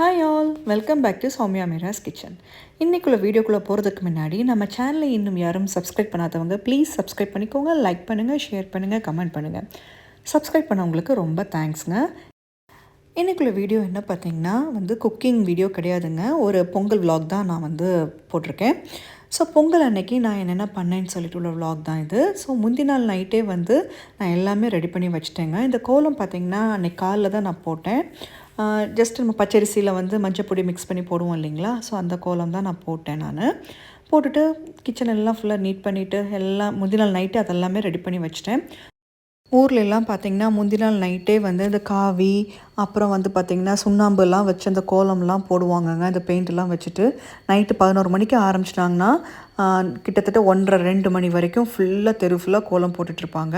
Hi all, welcome back to Soumya Meera's kitchen. இன்றைக்குள்ள வீடியோக்குள்ளே போகிறதுக்கு முன்னாடி நம்ம சேனலை இன்னும் யாரும் சப்ஸ்கிரைப் பண்ணாதவங்க ப்ளீஸ் சப்ஸ்கிரைப் பண்ணிக்கோங்க. லைக் பண்ணுங்கள், ஷேர் பண்ணுங்கள், கமெண்ட் பண்ணுங்கள். சப்ஸ்கிரைப் பண்ணவங்களுக்கு ரொம்ப தேங்க்ஸ்ங்க. இன்றைக்குள்ள வீடியோ என்ன பார்த்தீங்கன்னா குக்கிங் வீடியோ கிடையாதுங்க. ஒரு பொங்கல் விலாக் தான் நான் போட்டிருக்கேன். ஸோ பொங்கல் அன்னைக்கு நான் என்னென்ன பண்ணேன்னு சொல்லிட்டு உள்ள விலாக் தான் இது. ஸோ முந்தின நாள் நைட்டே நான் எல்லாமே ரெடி பண்ணி வச்சுட்டேங்க. இந்த கோலம் பார்த்திங்கன்னா அன்றைக்கி காலைல தான் நான் போட்டேன். ஜஸ்ட் நம்ம பச்சரிசியில் மஞ்சள் பொடி மிக்ஸ் பண்ணி போடுவோம் இல்லைங்களா, ஸோ அந்த கோலம் தான் நான் போட்டேன். போட்டுட்டு கிச்சன் எல்லாம் ஃபுல்லாக நீட் பண்ணிவிட்டு எல்லாம் முந்தின நாள் நைட்டு அதெல்லாமே ரெடி பண்ணி வச்சுட்டேன். ஊர்லெலாம் பார்த்திங்கன்னா முந்தின நாள் நைட்டே இந்த காவி அப்புறம் பார்த்திங்கன்னா சுண்ணாம்புலாம் வச்சு அந்த கோலம்லாம் போடுவாங்கங்க. இந்த பெயிண்ட்லாம் வச்சுட்டு நைட்டு 11 மணிக்கு ஆரம்பிச்சிட்டாங்கன்னா கிட்டத்தட்ட 1:30-2 மணி வரைக்கும் தெரு ஃபுல்லாக கோலம் போட்டுட்ருப்பாங்க.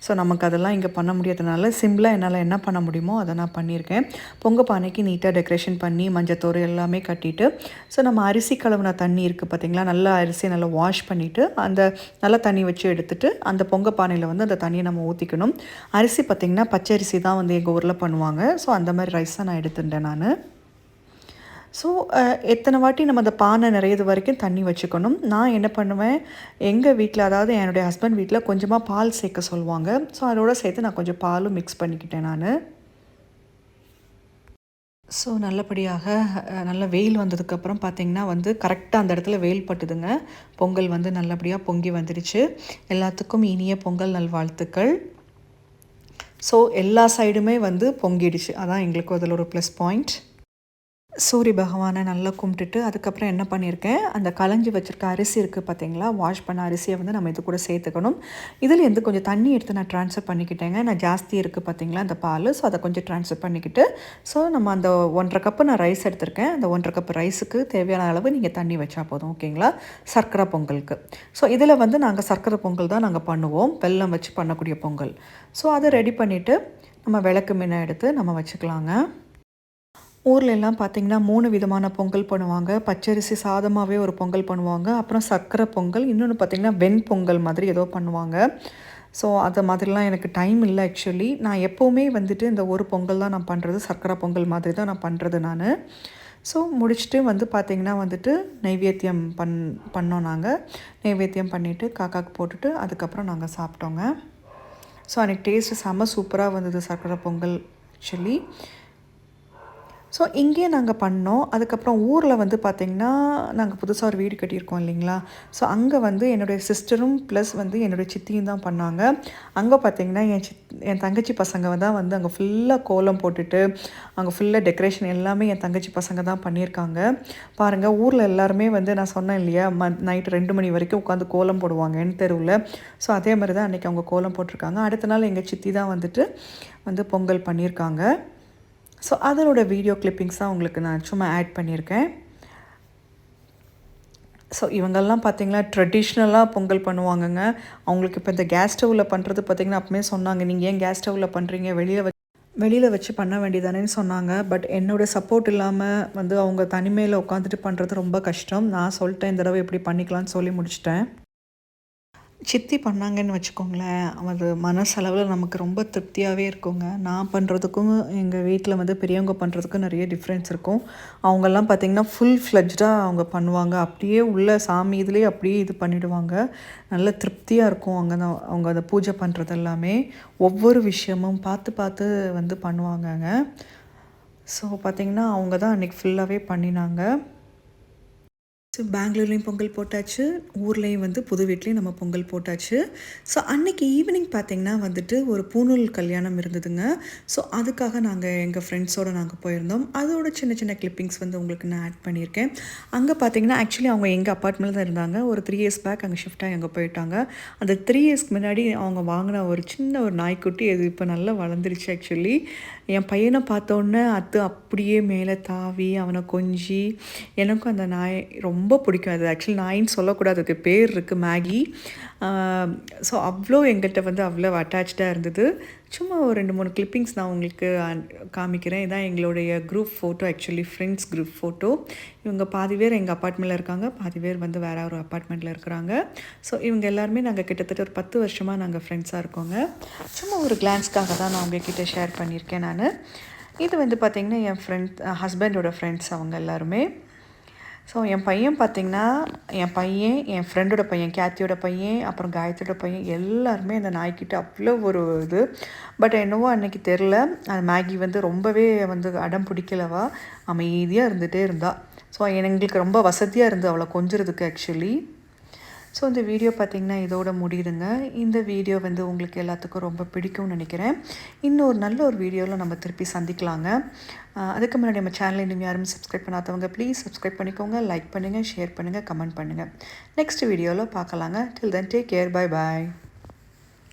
ஸோ நமக்கு அதெல்லாம் இங்கே பண்ண முடியாதனால சிம்பிளாக என்னால் என்ன பண்ண முடியுமோ அதை நான் பண்ணியிருக்கேன். பொங்கல் பானைக்கு நீட்டாக டெக்கரேஷன் பண்ணி மஞ்சத்தோறு எல்லாமே கட்டிட்டு, ஸோ நம்ம அரிசி கழுவுன தண்ணி இருக்குது பார்த்திங்களா, நல்லா அரிசியை நல்லா வாஷ் பண்ணிவிட்டு அந்த நல்லா தண்ணி வச்சு எடுத்துகிட்டு அந்த பொங்கல் பானையில் அந்த தண்ணியை நம்ம ஊற்றிக்கணும். அரிசி பார்த்திங்கன்னா பச்சை அரிசி தான் எங்கள் ஊரில் பண்ணுவாங்க. ஸோ அந்த மாதிரி ரைஸ் தான் நான் எடுத்துட்டேன். ஸோ எத்தனை வாட்டி நம்ம அந்த பானை நிறையது வரைக்கும் தண்ணி வச்சுக்கணும். நான் என்ன பண்ணுவேன், எங்கள் வீட்டில் அதாவது என்னுடைய ஹஸ்பண்ட் வீட்டில் கொஞ்சமாக பால் சேர்க்க சொல்லுவாங்க. ஸோ அதோடு சேர்த்து நான் கொஞ்சம் பாலும் மிக்ஸ் பண்ணிக்கிட்டேன். ஸோ நல்லபடியாக நல்ல வெயில் வந்ததுக்கப்புறம் பார்த்திங்கன்னா கரெக்டாக அந்த இடத்துல வெயில் பட்டுதுங்க. பொங்கல் நல்லபடியாக பொங்கி வந்துடுச்சு. எல்லாத்துக்கும் இனிய பொங்கல் நல்வாழ்த்துக்கள். ஸோ எல்லா சைடுமே பொங்கிடுச்சு. அதான் எங்களுக்கு அதில் ஒரு ப்ளஸ் பாயிண்ட். சூரிய பகவானை நல்லா கும்பிட்டுட்டு அதுக்கப்புறம் என்ன பண்ணியிருக்கேன், அந்த களைஞ்சி வச்சுருக்க அரிசி இருக்குது பார்த்திங்களா, வாஷ் பண்ண அரிசியை நம்ம இது கூட சேர்த்துக்கணும். இதில் கொஞ்சம் தண்ணி எடுத்து நான் ட்ரான்ஸ்ஃபர் பண்ணிக்கிட்டேங்க. நான் ஜாஸ்தி இருக்குது பார்த்திங்களா அந்த பால், ஸோ அதை கொஞ்சம் ட்ரான்ஸ்ஃபர் பண்ணிக்கிட்டு, ஸோ நம்ம அந்த 1.5 கப்பு நான் ரைஸ் எடுத்திருக்கேன். அந்த 1.5 கப்பு ரைஸுக்கு தேவையான அளவு நீங்கள் தண்ணி வச்சா போதும், ஓகேங்களா, சர்க்கரை பொங்கலுக்கு. ஸோ இதில் நாங்கள் சர்க்கரை பொங்கல் தான் நாங்கள் பண்ணுவோம், வெல்லம் வச்சு பண்ணக்கூடிய பொங்கல். ஸோ அதை ரெடி பண்ணிவிட்டு நம்ம விளக்கு முன்ன எடுத்து நம்ம வச்சுக்கலாங்க. ஊரில் எல்லாம் பார்த்திங்கன்னா 3 விதமான பொங்கல் பண்ணுவாங்க. பச்சரிசி சாதமாகவே ஒரு பொங்கல் பண்ணுவாங்க, அப்புறம் சர்க்கரை பொங்கல், இன்னொன்று பார்த்திங்கன்னா வெண்பொங்கல் மாதிரி ஏதோ பண்ணுவாங்க. ஸோ அது மாதிரிலாம் எனக்கு டைம் இல்லை ஆக்சுவலி. நான் எப்போவுமே இந்த ஒரு பொங்கல் தான் நான் பண்ணுறது, சர்க்கரை பொங்கல் மாதிரி தான் நான் பண்ணுறது. ஸோ முடிச்சுட்டு பார்த்திங்கன்னா நைவேத்தியம் பண்ணோம். நாங்கள் நைவேத்தியம் பண்ணிவிட்டு காக்காக்கு போட்டுட்டு அதுக்கப்புறம் நாங்கள் சாப்பிட்டோங்க. ஸோ அன்றைக்கி டேஸ்ட்டு செம்ம சூப்பராக வந்தது சர்க்கரை பொங்கல் ஆக்சுவலி. ஸோ இங்கேயே நாங்கள் பண்ணோம். அதுக்கப்புறம் ஊரில் பார்த்திங்கன்னா நாங்கள் புதுசாக ஒரு வீடு கட்டியிருக்கோம் இல்லைங்களா, ஸோ அங்கே என்னுடைய சிஸ்டரும் ப்ளஸ் என்னுடைய சித்தியும் தான் பண்ணாங்க. அங்கே பார்த்திங்கன்னா என் தங்கச்சி பசங்க தான் அங்கே ஃபுல்லாக கோலம் போட்டுட்டு அங்கே ஃபுல்லாக டெக்கரேஷன் எல்லாமே என் தங்கச்சி பசங்க தான் பண்ணியிருக்காங்க. பாருங்கள், ஊரில் எல்லாருமே நான் சொன்னேன் இல்லையா, நைட்டு 2 மணி வரைக்கும் உட்காந்து கோலம் போடுவாங்க என் தெருவில். ஸோ அதே மாதிரி தான் அன்றைக்கி அவங்க கோலம் போட்டிருக்காங்க. அடுத்த நாள் எங்கள் சித்தி தான் பொங்கல் பண்ணியிருக்காங்க. ஸோ அதனோட வீடியோ கிளிப்பிங்ஸ் தான் உங்களுக்கு நான் சும்மா ஆட் பண்ணியிருக்கேன். ஸோ இவங்கெல்லாம் பார்த்திங்களா ட்ரெடிஷ்னலாக பொங்கல் பண்ணுவாங்கங்க. அவங்களுக்கு இப்போ இந்த கேஸ் ஸ்டவ்வில் பண்ணுறது பார்த்திங்கன்னா அப்பவே சொன்னாங்க, நீங்கள் ஏன் கேஸ் ஸ்டவ்வில் பண்ணுறீங்க, வெளியில் வச்சு பண்ண வேண்டியதானேன்னு சொன்னாங்க. பட் என்னோடய சப்போர்ட் இல்லாமல் அவங்க தனிமையில் உட்காந்துட்டு பண்ணுறது ரொம்ப கஷ்டம். நான் சொல்லிட்டேன், இந்த தடவை எப்படி பண்ணிக்கலான்னு சொல்லி முடிச்சிட்டேன். சித்தி பண்ணாங்கன்னு வச்சுக்கோங்களேன், அது மனசளவில் நமக்கு ரொம்ப திருப்தியாகவே இருக்குங்க. நான் பண்ணுறதுக்கும் எங்கள் வீட்டில் பெரியவங்க பண்ணுறதுக்கும் நிறைய டிஃப்ரென்ஸ் இருக்கும். அவங்கெல்லாம் பார்த்திங்கன்னா ஃபுல் ஃப்ளெஜ்டாக அவங்க பண்ணுவாங்க. அப்படியே உள்ள சாமி இதுலேயே அப்படியே இது பண்ணிவிடுவாங்க. நல்ல திருப்தியாக இருக்கும். அவங்க அந்த பூஜை பண்ணுறது எல்லாமே ஒவ்வொரு விஷயமும் பார்த்து பார்த்து பண்ணுவாங்கங்க. ஸோ பார்த்திங்கன்னா அவங்க தான் அன்றைக்கி ஃபுல்லாகவே பண்ணினாங்க. ஸோ பெங்களூர்லேயும் பொங்கல் போட்டாச்சு, ஊர்லேயும் புது வீட்லேயும் நம்ம பொங்கல் போட்டாச்சு. ஸோ அன்றைக்கி ஈவினிங் பார்த்திங்கன்னா ஒரு பூநூல் கல்யாணம் இருந்ததுங்க. ஸோ அதுக்காக நாங்கள் எங்கள் ஃப்ரெண்ட்ஸோடு நாங்கள் போயிருந்தோம். அதோட சின்ன சின்ன கிளிப்பிங்ஸ் உங்களுக்கு நான் ஆட் பண்ணியிருக்கேன். அங்கே பார்த்திங்கன்னா ஆக்சுவலி அவங்க எங்கள் அப்பார்ட்மெண்ட்டில் தான் இருந்தாங்க. ஒரு 3 இயர்ஸ் பேக் அங்கே ஷிஃப்டாக அங்கே போயிட்டாங்க. அந்த 3 இயர்ஸ்க்கு முன்னாடி அவங்க வாங்கின ஒரு சின்ன ஒரு நாய்க்குட்டி அது இப்போ நல்லா வளர்ந்துருச்சு ஆக்சுவலி. என் பையனை பார்த்தோன்னே அது அப்படியே மேலே தாவி அவனை கொஞ்சி, எனக்கும் அந்த நாய் ரொம்ப பிடிக்கும். அது ஆக்சுவலி நாயின்னு சொல்லக்கூடாது, அதுக்கு பேர் இருக்குது மேகி. ஸோ அவ்வளோ எங்கள்கிட்ட அவ்வளோ அட்டாச்சாக இருந்தது. சும்மா ஒரு 2-3 கிளிப்பிங்ஸ் நான் உங்களுக்கு காமிக்கிறேன். இதான் எங்களுடைய group photo, actually friends group photo. இவங்க பாதி பேர் எங்கள் அப்பார்ட்மெண்ட்டில் இருக்காங்க, பாதி பேர் வேறு ஒரு அப்பார்ட்மெண்ட்டில் இருக்கிறாங்க. ஸோ இவங்க எல்லாருமே நாங்கள் கிட்டத்தட்ட ஒரு 10 வருஷமாக நாங்கள் ஃப்ரெண்ட்ஸாக இருக்கோங்க. சும்மா ஒரு கிளான்ஸ்க்காக தான் நான் உங்ககிட்ட ஷேர் பண்ணியிருக்கேன். இது வந்து பார்த்திங்கன்னா என் ஹஸ்பண்டோட ஃப்ரெண்ட்ஸ் அவங்க எல்லாருமே. ஸோ என் பையன், என் ஃப்ரெண்டோட பையன், கேத்தியோட பையன், அப்புறம் காயத்ரியோட பையன் எல்லாருமே அந்த நாய்க்கிட்ட அவ்வளோ ஒரு இது. பட் என்னவோ அன்றைக்கி தெரில, அது மேகி வந்து ரொம்பவே வந்து அடம் பிடிக்கலவா, அமைதியாக இருந்துகிட்டே இருந்தா. ஸோ எங்களுக்கு ரொம்ப வசதியாக இருந்தது அவளை கொஞ்சுறதுக்கு ஆக்சுவலி. ஸோ இந்த வீடியோ பார்த்திங்கன்னா இதோட முடியுதுங்க. இந்த வீடியோ வந்து உங்களுக்கு எல்லாத்துக்கும் ரொம்ப பிடிக்கும்னு நினைக்கிறேன். இன்னொரு நல்ல ஒரு வீடியோவில் நம்ம திருப்பி சந்திக்கலாங்க. அதுக்கு முன்னாடி நம்ம சேனலை இன்னும் யாரும் சப்ஸ்கிரைப் பண்ணாதவங்க ப்ளீஸ் சப்ஸ்கிரைப் பண்ணிக்கோங்க. லைக் பண்ணுங்கள், ஷேர் பண்ணுங்கள், கமெண்ட் பண்ணுங்கள். நெக்ஸ்ட் வீடியோவில் பார்க்கலாங்க. Till then take care. Bye bye.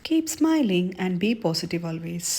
Keep smiling and be positive always.